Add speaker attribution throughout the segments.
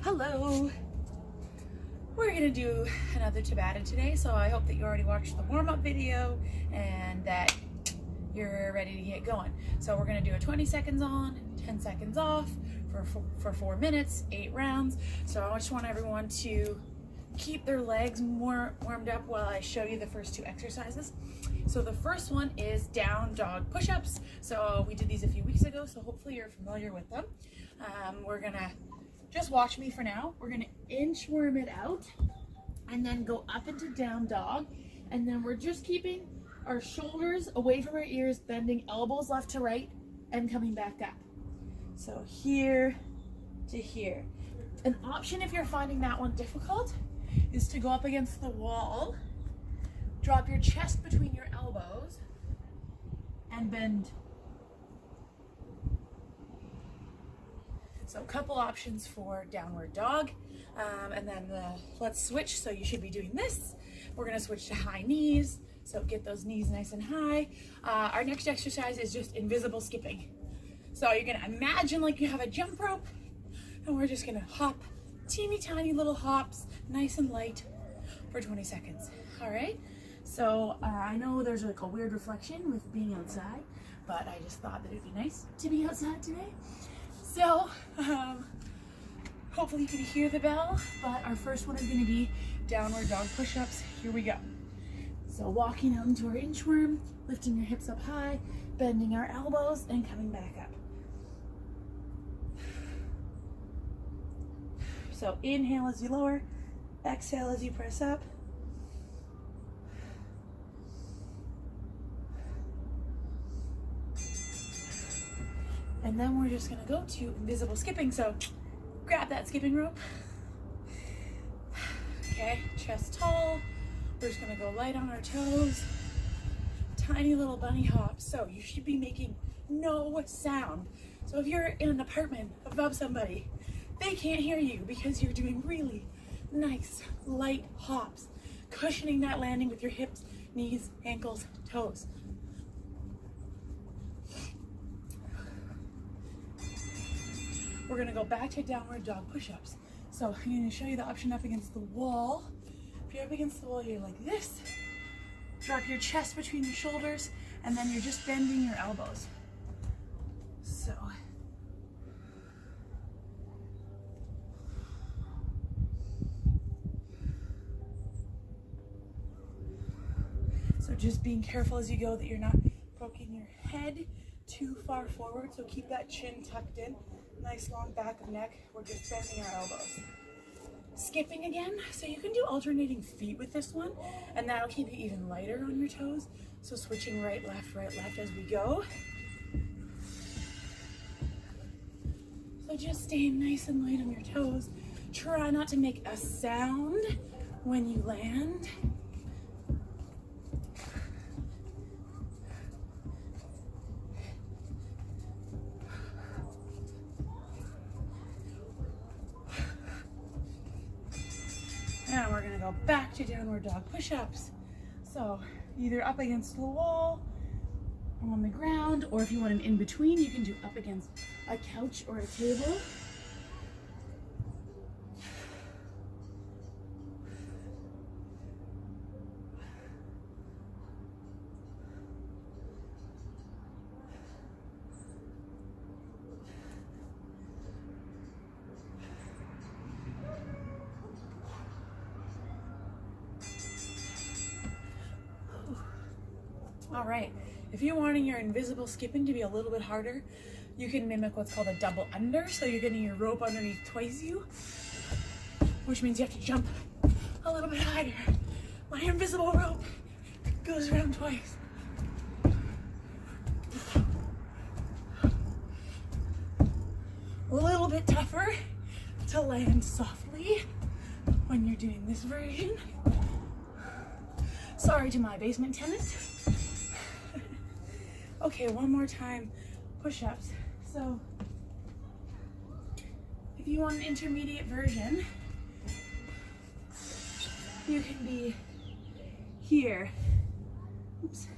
Speaker 1: Hello. We're gonna do another Tabata today, so I hope that you already watched the warm-up video and that you're ready to get going. So we're gonna do a 20 seconds on, 10 seconds off for 4 minutes, 8 rounds. So I just want everyone to keep their legs more warmed up while I show you the first 2 exercises. So the first one is down dog push-ups. So we did these a few weeks ago, so hopefully you're familiar with them. We're gonna just watch me for now. We're gonna inchworm it out and then go up into down dog. And then we're just keeping our shoulders away from our ears, bending elbows left to right and coming back up. So here to here. An option if you're finding that one difficult is to go up against the wall, drop your chest between your elbows and bend. So a couple options for downward dog, and then let's switch. So you should be doing this. We're gonna switch to high knees, so get those knees nice and high. Our next exercise is just invisible skipping. So you're gonna imagine like you have a jump rope, and we're just gonna hop, teeny tiny little hops, nice and light for 20 seconds. All right, so I know there's like a weird reflection with being outside, but I just thought that it'd be nice to be outside today. So, hopefully you can hear the bell, but our first one is going to be downward dog push-ups. Here we go. So walking out into our inchworm, lifting your hips up high, bending our elbows, and coming back up. So inhale as you lower, exhale as you press up. And then we're just gonna go to invisible skipping. So grab that skipping rope. Okay, chest tall. We're just gonna go light on our toes. Tiny little bunny hops. So you should be making no sound. So if you're in an apartment above somebody, they can't hear you because you're doing really nice light hops, cushioning that landing with your hips, knees, ankles, toes. We're gonna go back to downward dog push-ups. So I'm gonna show you the option up against the wall. If you're up against the wall, you're like this. Drop your chest between your shoulders, and then you're just bending your elbows. So just being careful as you go that you're not poking your head too far forward. So keep that chin tucked in. Nice long back of neck. We're just bending our elbows. Skipping again. So you can do alternating feet with this one, and that'll keep you even lighter on your toes. So switching right, left as we go. So just staying nice and light on your toes. Try not to make a sound when you land. Now we're gonna go back to downward dog push-ups. So either up against the wall, on the ground, or if you want an in-between, you can do up against a couch or a table. All right, if you're wanting your invisible skipping to be a little bit harder, you can mimic what's called a double under. So you're getting your rope underneath twice you, which means you have to jump a little bit higher. My invisible rope goes around twice. A little bit tougher to land softly when you're doing this version. Sorry to my basement tenant. Okay, one more time, push-ups. So if you want an intermediate version, you can be here. Oops.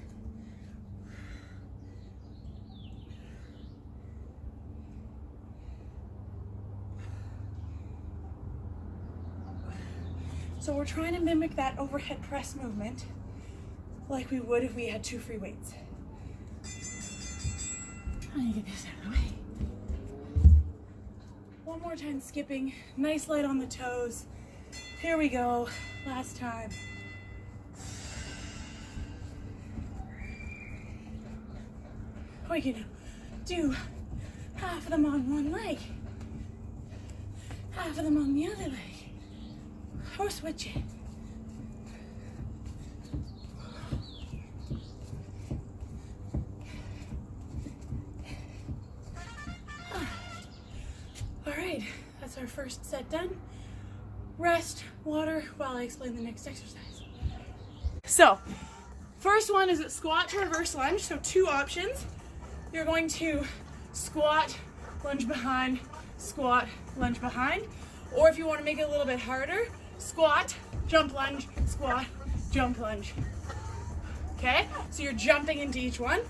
Speaker 1: So we're trying to mimic that overhead press movement like we would if we had 2 free weights. Let me get this out of the way. One more time skipping, nice light on the toes. Here we go, last time. We can do half of them on one leg, half of them on the other leg, or switch it. All right, that's our first set done. Rest, water, while I explain the next exercise. So, first one is a squat to reverse lunge, so 2 options. You're going to squat, lunge behind, squat, lunge behind. Or if you want to make it a little bit harder, squat, jump lunge, squat, jump lunge. Okay, so you're jumping into each one.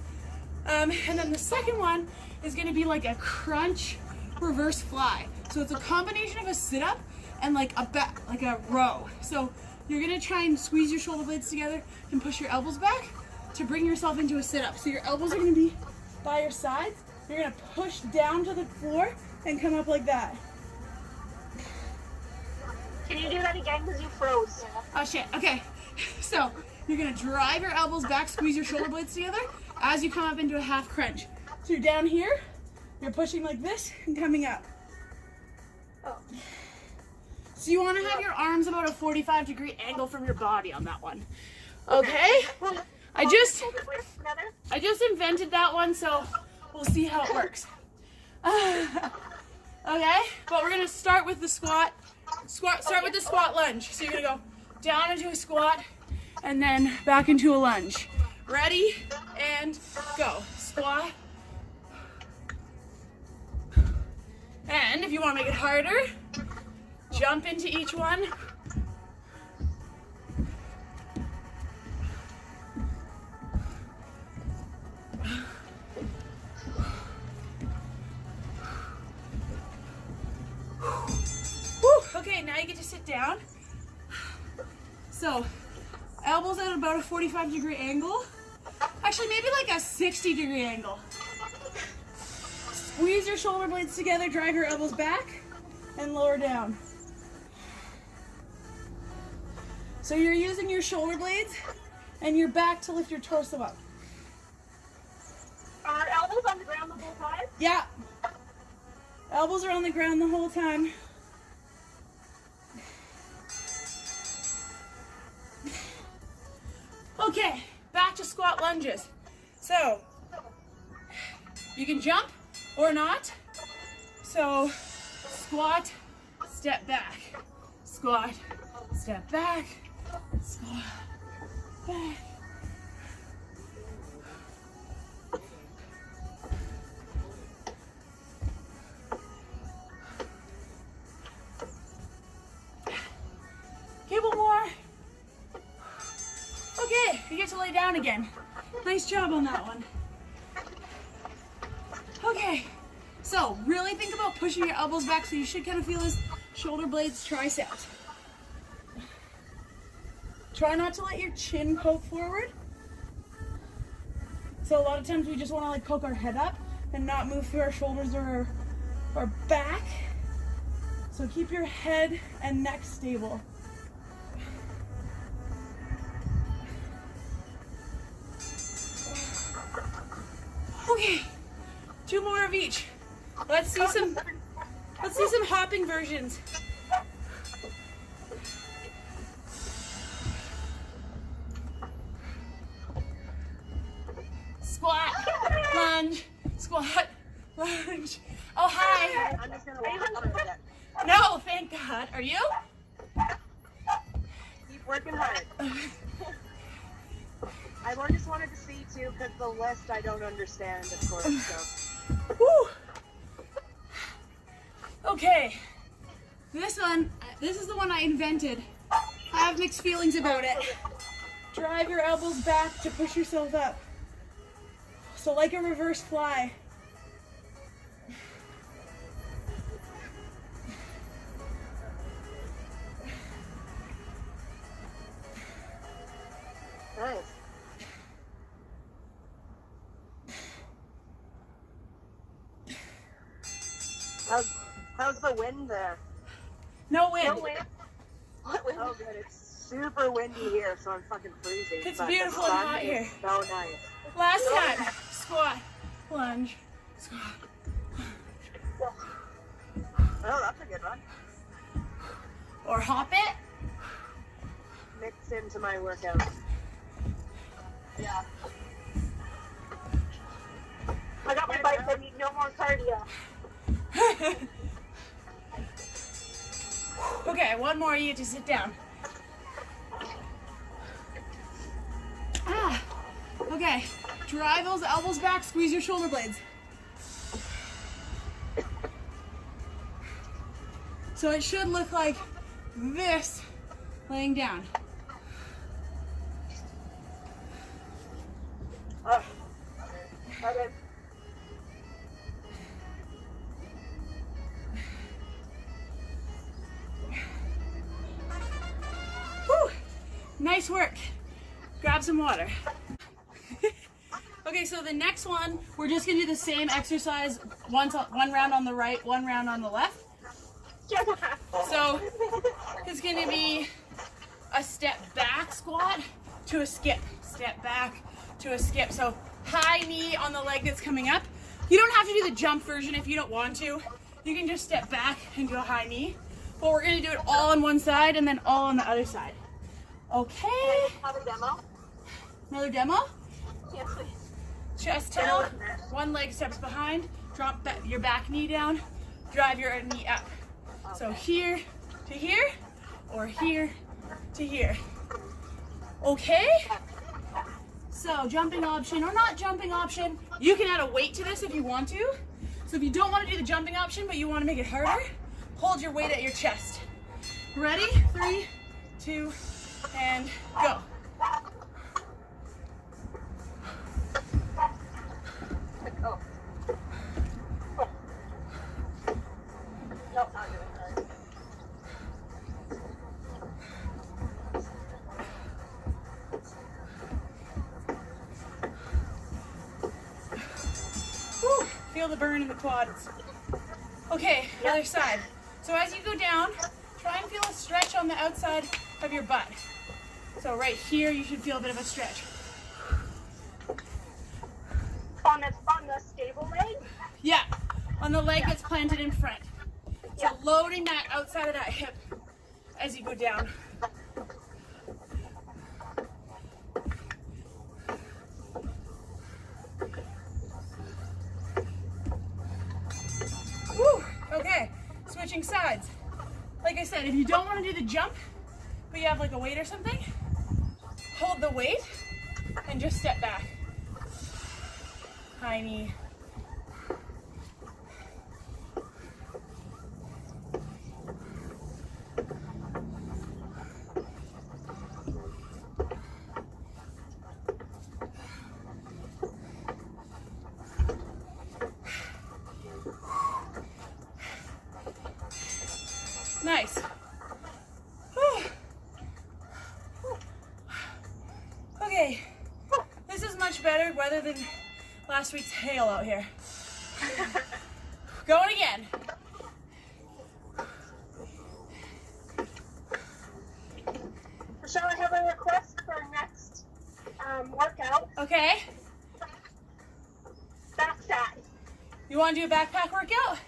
Speaker 1: And then the second one is going to be like a crunch reverse fly. So it's a combination of a sit-up and like a row. So you're going to try and squeeze your shoulder blades together and push your elbows back to bring yourself into a sit-up. So your elbows are going to be by your sides. You're going to push down to the floor and come up like that.
Speaker 2: Can you do that again because you froze?
Speaker 1: Oh shit, okay. So you're going to drive your elbows back, squeeze your shoulder blades together as you come up into a half crunch. So you're down here, you're pushing like this and coming up.
Speaker 2: Oh.
Speaker 1: So you want to have your arms about a 45-degree angle from your body on that one. Okay? I just invented that one, so we'll see how it works. Okay, but we're gonna start with the squat. Start with the squat lunge. So you're gonna go down into a squat and then back into a lunge. Ready and go. Squat. And if you want to make it harder, jump into each one. Okay, now you get to sit down. So, elbows at about a 45-degree angle. Actually, maybe like a 60-degree angle. Squeeze your shoulder blades together, drive your elbows back, and lower down. So you're using your shoulder blades and your back to lift your torso up.
Speaker 2: Are elbows on the ground the whole time?
Speaker 1: Yeah. Elbows are on the ground the whole time. Okay, back to squat lunges. So, you can jump or not. So, squat, step back. Squat, step back. Squat, back. Couple more. Okay, you get to lay down again. Nice job on that one. Okay, so really think about pushing your elbows back, so you should kind of feel this shoulder blades triceps. Try not to let your chin poke forward. So a lot of times we just want to like poke our head up and not move through our shoulders or our back. So keep your head and neck stable. Okay, 2 more of each. Let's see some hopping versions. Squat, lunge, squat, lunge. Oh, hi.
Speaker 2: I'm just gonna walk over that.
Speaker 1: No, thank God. Are you?
Speaker 2: Keep working hard. I just wanted to see too, because the list I don't understand, of course. So.
Speaker 1: Woo. Okay, this is the one I invented. I have mixed feelings about it. Drive your elbows back to push yourself up. So like a reverse fly.
Speaker 2: How's the wind there?
Speaker 1: No wind.
Speaker 2: No wind. What wind? Oh, good. It's super windy here, so I'm fucking freezing.
Speaker 1: It's
Speaker 2: but
Speaker 1: beautiful
Speaker 2: the
Speaker 1: and
Speaker 2: sun
Speaker 1: hot
Speaker 2: is
Speaker 1: here.
Speaker 2: So nice.
Speaker 1: Last time. Squat, lunge, squat.
Speaker 2: Oh, that's a good one.
Speaker 1: Or hop it.
Speaker 2: Mixed into my workout. Yeah. I got my bike. I need no more cardio.
Speaker 1: Okay, one more. You get to sit down. Okay. Drive those elbows back. Squeeze your shoulder blades. So it should look like this laying down.
Speaker 2: Oh. Okay.
Speaker 1: Whew. Nice work. Grab some water. Okay, so the next one, we're just gonna do the same exercise, one round on the right, one round on the left. So it's gonna be a step back squat to a skip, step back to a skip. So high knee on the leg that's coming up. You don't have to do the jump version if you don't want to. You can just step back and do a high knee. But we're gonna do it all on one side and then all on the other side. Okay.
Speaker 2: Have a demo?
Speaker 1: Another demo.
Speaker 2: Yes, please.
Speaker 1: Chest tilt, one leg steps behind, drop your back knee down, drive your knee up. Okay. So here to here, or here to here. Okay? So jumping option or not jumping option, you can add a weight to this if you want to. So if you don't want to do the jumping option, but you want to make it harder, hold your weight at your chest. Ready? 3, 2, and go.
Speaker 2: Oh. No, not doing that.
Speaker 1: Whew, feel the burn in the quads. Okay, other side. So as you go down, try and feel a stretch on the outside of your butt. So right here, you should feel a bit of a stretch.
Speaker 2: On the stable leg?
Speaker 1: Yeah, on the leg that's planted in front. So
Speaker 2: Yeah.
Speaker 1: loading that outside of that hip as you go down. Woo, okay, switching sides. Like I said, if you don't want to do the jump, but you have like a weight or something, hold the weight and just step back. High knee. Nice. Whew. Okay, this is much better weather than last week's hail out here. Going again.
Speaker 2: So I have a request for next workout.
Speaker 1: Okay,
Speaker 2: Back fat.
Speaker 1: you want to do a backpack workout?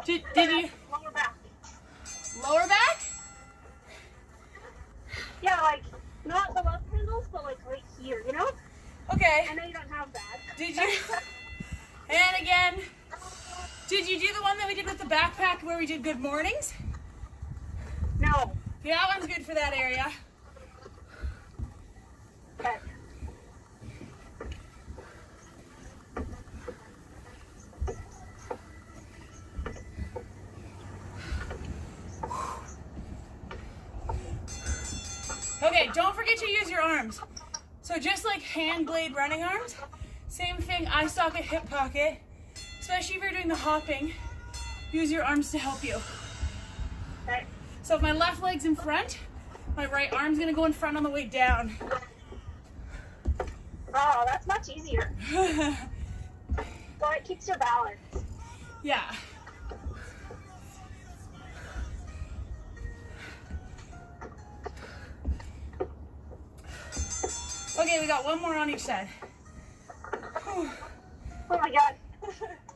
Speaker 1: Did you?
Speaker 2: Lower back.
Speaker 1: Lower back?
Speaker 2: Yeah, like not the left handles, but like right here, you know?
Speaker 1: Okay,
Speaker 2: I know you don't have that.
Speaker 1: did you? And again, did you do the one that we did with the backpack where we did good mornings?
Speaker 2: No.
Speaker 1: Yeah, that one's good for that area.
Speaker 2: Okay.
Speaker 1: Okay, don't forget to use your arms. So just like hand blade running arms, same thing, eye socket, hip pocket. Especially if you're doing the hopping, use your arms to help you.
Speaker 2: Okay.
Speaker 1: So if my left leg's in front, my right arm's gonna go in front on the way down.
Speaker 2: Oh, that's much easier. Well, it keeps your balance.
Speaker 1: Yeah. Okay, we got one more on each side. Whew.
Speaker 2: Oh my god.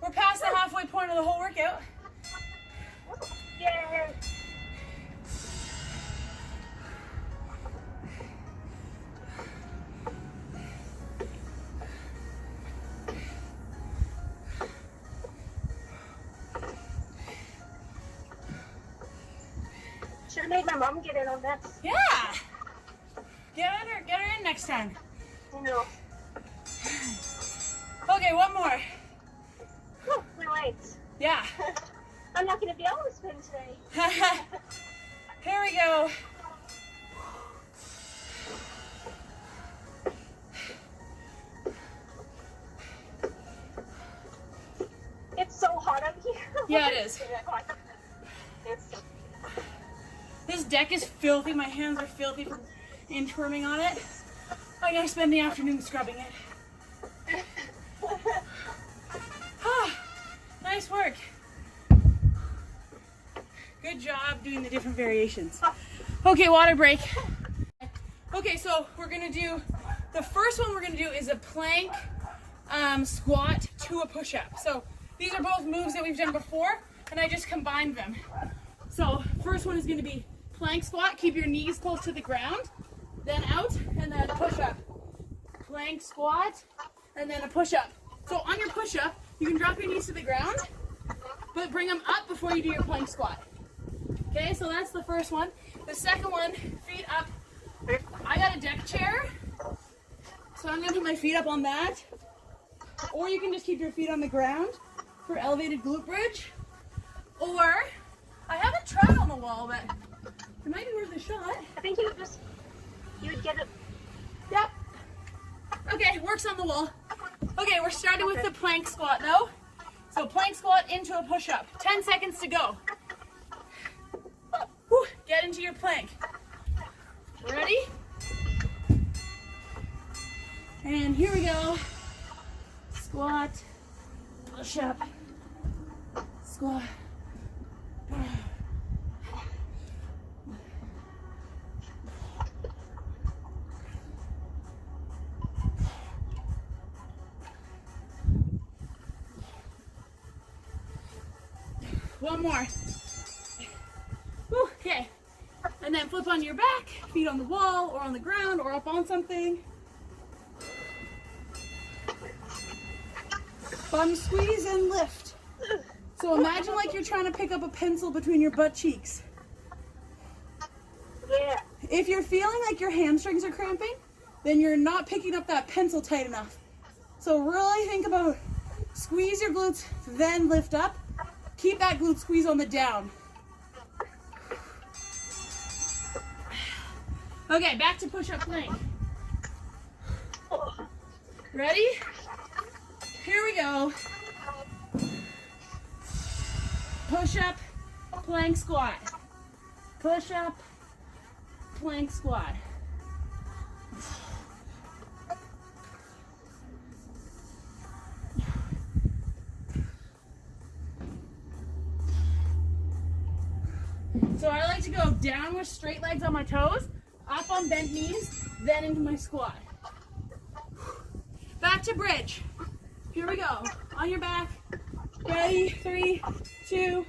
Speaker 1: We're past the halfway point of the whole workout.
Speaker 2: Yay. Should have made my mom get in on this.
Speaker 1: Yeah. Get her in next time.
Speaker 2: I know.
Speaker 1: Okay, one more.
Speaker 2: Whew, my legs.
Speaker 1: Yeah.
Speaker 2: I'm not going to be able to spin today.
Speaker 1: Here we go.
Speaker 2: It's so hot up here.
Speaker 1: Yeah, it is.
Speaker 2: It's
Speaker 1: This deck is filthy. My hands are filthy from inchworming on it. I gotta spend the afternoon scrubbing it. Ah, nice work. Good job doing the different variations. Okay, water break. Okay, so we're gonna do, the first one we're gonna do is a plank squat to a push-up. So these are both moves that we've done before, and I just combined them. So first one is gonna be plank squat, keep your knees close to the ground, then out, and then a push-up. Plank squat, and then a push-up. So on your push-up, you can drop your knees to the ground, but bring them up before you do your plank squat. Okay, so that's the first one. The second one, feet up. I got a deck chair, so I'm gonna put my feet up on that. Or you can just keep your feet on the ground for elevated glute bridge. Or, I haven't tried on the wall, but it might be worth a shot.
Speaker 2: I think you would get it.
Speaker 1: Yep. Okay, works on the wall. Okay, we're starting with the plank squat though. So plank squat into a push-up. 10 seconds to go. Whew, get into your plank. Ready? And here we go. Squat, push-up, squat. One more. Whew, okay. And then flip on your back, feet on the wall or on the ground or up on something. Bum squeeze and lift. So imagine like you're trying to pick up a pencil between your butt cheeks.
Speaker 2: Yeah.
Speaker 1: If you're feeling like your hamstrings are cramping, then you're not picking up that pencil tight enough. So really think about squeeze your glutes, then lift up. Keep that glute squeeze on the down. Okay, back to push-up plank. Ready? Here we go. Push-up, plank squat. Push-up, plank squat. So I like to go down with straight legs on my toes, up on bent knees, then into my squat. Back to bridge. Here we go. On your back. Ready? 3, 2,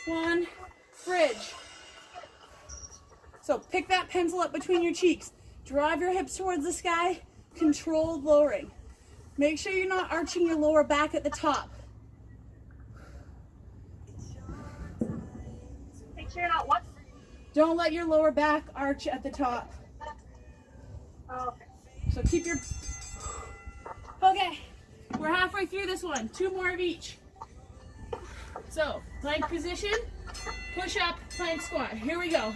Speaker 1: 1. Bridge. So pick that pencil up between your cheeks. Drive your hips towards the sky. Controlled lowering. Make sure you're not arching your lower back at the top.
Speaker 2: Make sure you're not what?
Speaker 1: Don't let your lower back arch at the top.
Speaker 2: Oh, okay.
Speaker 1: So keep your... Okay, we're halfway through this one. 2 more of each. So, plank position, push up, plank squat. Here we go.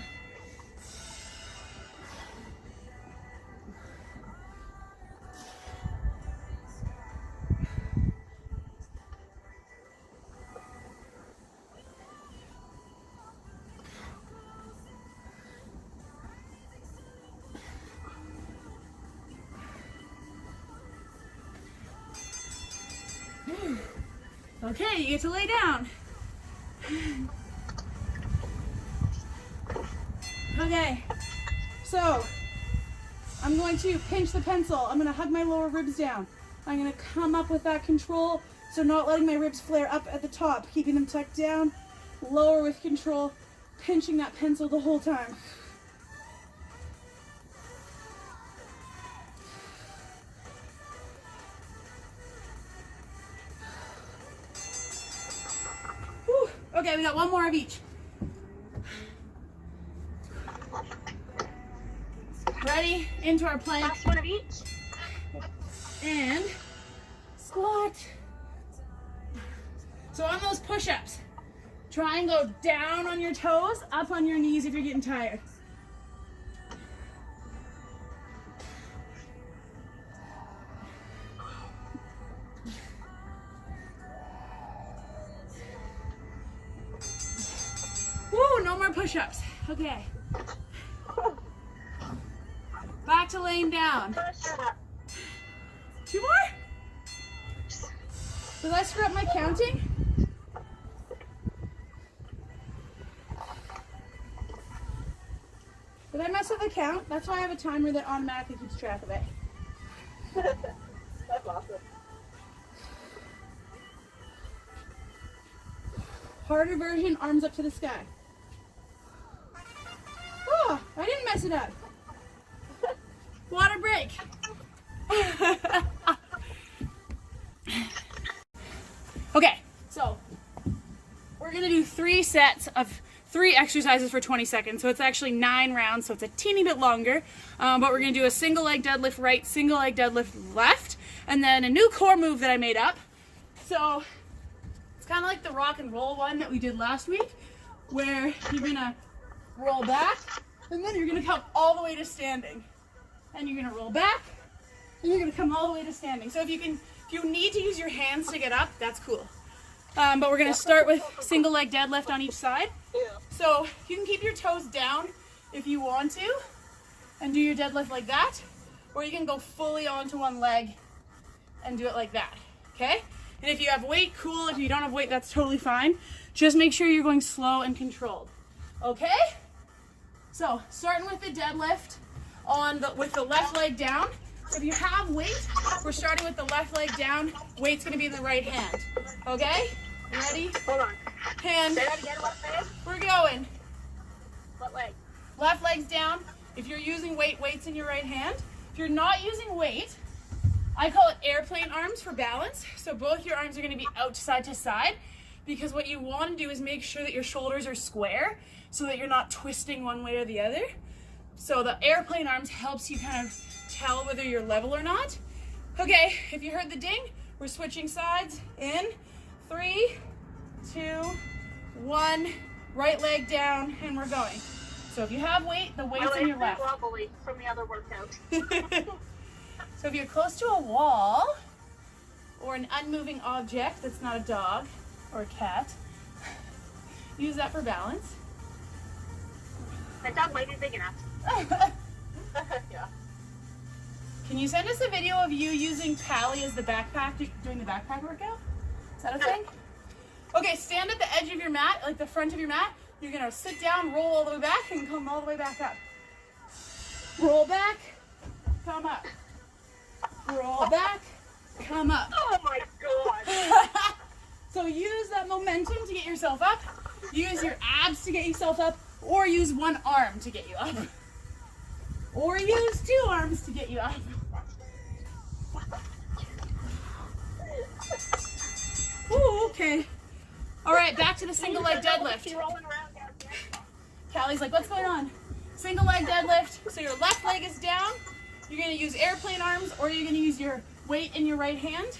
Speaker 1: Okay, you get to lay down. Okay, so I'm going to pinch the pencil. I'm going to hug my lower ribs down. I'm going to come up with that control, so not letting my ribs flare up at the top, keeping them tucked down, lower with control, pinching that pencil the whole time. Whew. Okay, we got one more of each. Ready? Into our plank.
Speaker 2: Last one of each.
Speaker 1: And squat. So on those push-ups, try and go down on your toes, up on your knees if you're getting tired. Woo, no more push-ups. Okay. Back to laying down.
Speaker 2: Push-up.
Speaker 1: 2 more? Did I screw up my counting? Did I mess up the count? That's why I have a timer that automatically keeps track of it.
Speaker 2: That's awesome.
Speaker 1: Harder version, arms up to the sky. Oh, I didn't mess it up. Water break. Okay, so we're gonna do 3 sets of 3 exercises for 20 seconds. So it's actually 9 rounds, so it's a teeny bit longer. But we're gonna do a single leg deadlift right, single leg deadlift left, and then a new core move that I made up. So it's kind of like the rock and roll one that we did last week, where you're gonna roll back, and then you're gonna come all the way to standing. And you're gonna roll back, and you're gonna come all the way to standing. So if you need to use your hands to get up, that's cool. But we're gonna start with single leg deadlift on each side. So you can keep your toes down if you want to, and do your deadlift like that, or you can go fully onto one leg and do it like that, okay? And if you have weight, cool. If you don't have weight, that's totally fine. Just make sure you're going slow and controlled, okay? So starting with the deadlift with the left leg down. So if you have weight, we're starting with the left leg down. Weight's gonna be in the right hand, okay? You ready?
Speaker 2: Hold on.
Speaker 1: Hand.
Speaker 2: Say that again, what leg?
Speaker 1: We're going.
Speaker 2: What leg?
Speaker 1: Left leg's down. If you're using weight, weight's in your right hand. If you're not using weight, I call it airplane arms for balance. So both your arms are gonna be out side to side, because what you wanna do is make sure that your shoulders are square so that you're not twisting one way or the other. So the airplane arms helps you kind of tell whether you're level or not. Okay, if you heard the ding, we're switching sides in 3, 2, 1, right leg down, and we're going. So if you have weight, the weight's in your left.
Speaker 2: Wobbly from the other workout.
Speaker 1: So if you're close to a wall or an unmoving object that's not a dog or a cat, use that for balance.
Speaker 2: That dog might be big enough. Yeah.
Speaker 1: Can you send us a video of you using Pally as the backpack, doing the backpack workout? Is that a thing? Okay, stand at the edge of your mat, like the front of your mat. You're gonna sit down, roll all the way back, and come all the way back up. Roll back, come up. Roll back, come up.
Speaker 2: Oh my god.
Speaker 1: So use that momentum to get yourself up. Use your abs to get yourself up, or use one arm to get you up. Or use 2 arms to get you up. Ooh, okay. All right, back to the single leg deadlift.
Speaker 2: Keep rolling around down here.
Speaker 1: Callie's like, what's going on? Single leg deadlift. So your left leg is down. You're gonna use airplane arms, or you're gonna use your weight in your right hand.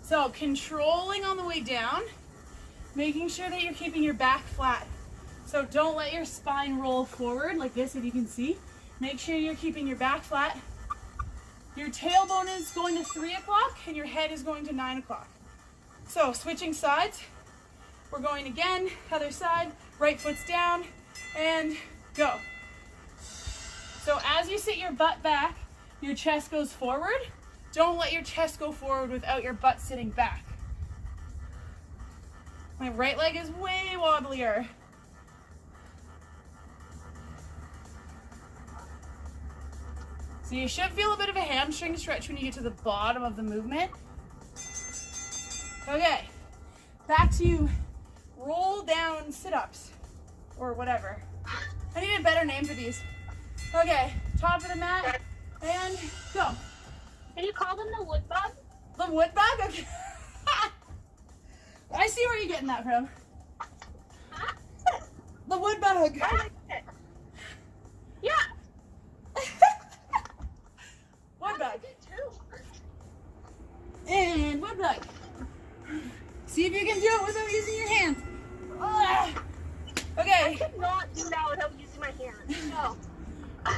Speaker 1: So controlling on the way down, making sure that you're keeping your back flat. So don't let your spine roll forward like this, if you can see. Make sure you're keeping your back flat. Your tailbone is going to 3 o'clock and your head is going to 9 o'clock. So switching sides, we're going again, other side, right foot's down, and go. So as you sit your butt back, your chest goes forward. Don't let your chest go forward without your butt sitting back. My right leg is way wobblier. So you should feel a bit of a hamstring stretch when you get to the bottom of the movement. Okay, back to roll down sit-ups or whatever. I need a better name for these. Okay, top of the mat and go.
Speaker 2: Can you call them the wood bug?
Speaker 1: The wood bug? Okay. I see where you're getting that from.
Speaker 2: Huh?
Speaker 1: The wood bug.
Speaker 2: I like it. Yeah.
Speaker 1: Wood bug.
Speaker 2: I did too.
Speaker 1: And wood bug. See if you can do it without using your hands. Ugh.
Speaker 2: I
Speaker 1: Okay.
Speaker 2: could not do that without using my hands. No.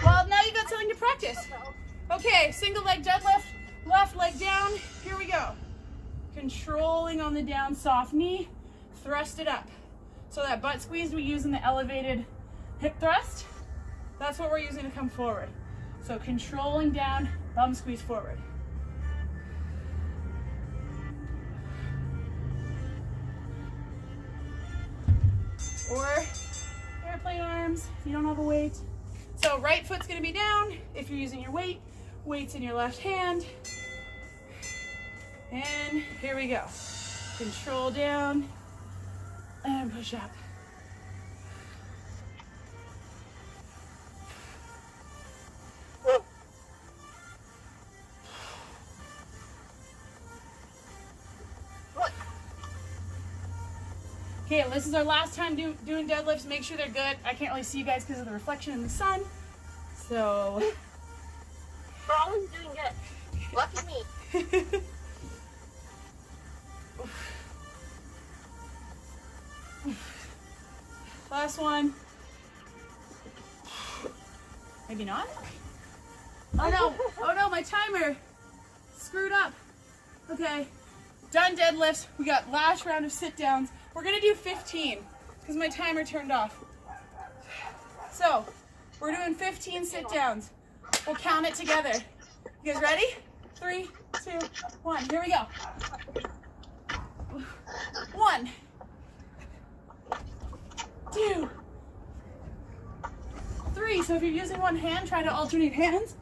Speaker 1: Well, now you got something to practice.
Speaker 2: No.
Speaker 1: Okay, single leg deadlift, left leg down. Here we go. Controlling on the down, soft knee, thrust it up. So that butt squeeze we use in the elevated hip thrust, that's what we're using to come forward. So controlling down, bum squeeze forward. Or airplane arms if you don't have a weight. So right foot's gonna be down if you're using your weight. Weight's in your left hand. And here we go. Control down and push up.
Speaker 2: Whoa. What?
Speaker 1: Okay, this is our last time doing deadlifts. Make sure they're good. I can't really see you guys because of the reflection in the sun. So.
Speaker 2: We're always doing good. Lucky me.
Speaker 1: Last one. Maybe not. Oh no, oh no, my timer screwed up. Okay, done deadlifts. We got last round of sit downs. We're gonna do 15 because my timer turned off. So we're doing 15 sit downs. We'll count it together. You guys ready? 3, 2, 1. Here we go. 1, 2, 3. So if you're using one hand, try to alternate hands.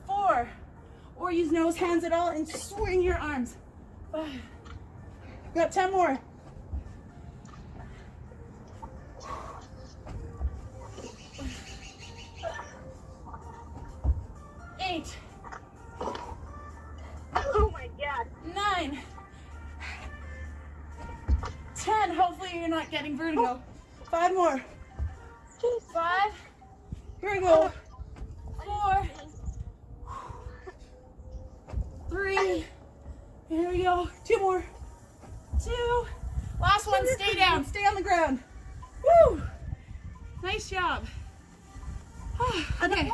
Speaker 1: 4, or use no hands at all and swing your arms. 5. Got 10 more. 8.
Speaker 2: Oh my god.
Speaker 1: 9. 10. Hopefully you're not getting vertigo. 5 more. 5. Here we go. 4. 3. Here we go. 2 more. 2. Last one. Stay down. Stay on the ground. Woo! Nice job. Okay.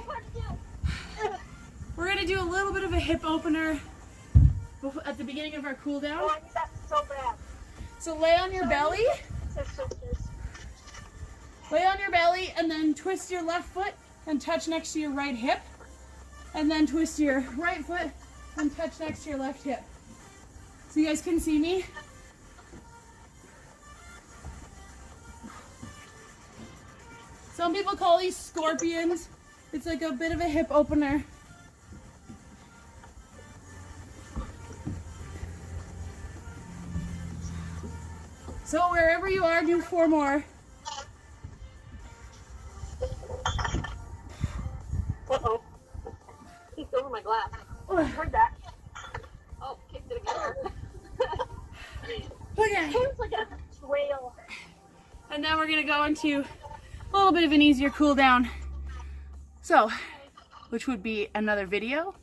Speaker 1: We're gonna do a little bit of a hip opener at the beginning of our cool down.
Speaker 2: Oh, I need that so bad.
Speaker 1: So lay on your belly. Lay on your belly and then twist your left foot and touch next to your right hip. And then twist your right foot and touch next to your left hip. So you guys can see me. Some people call these scorpions. It's like a bit of a hip opener. So wherever you are, do 4 more.
Speaker 2: Uh-oh. Kicked over my glass. I heard that. Oh, kicked it again.
Speaker 1: Okay.
Speaker 2: It was like a trail.
Speaker 1: And then we're gonna go into a little bit of an easier cool down. So, which would be another video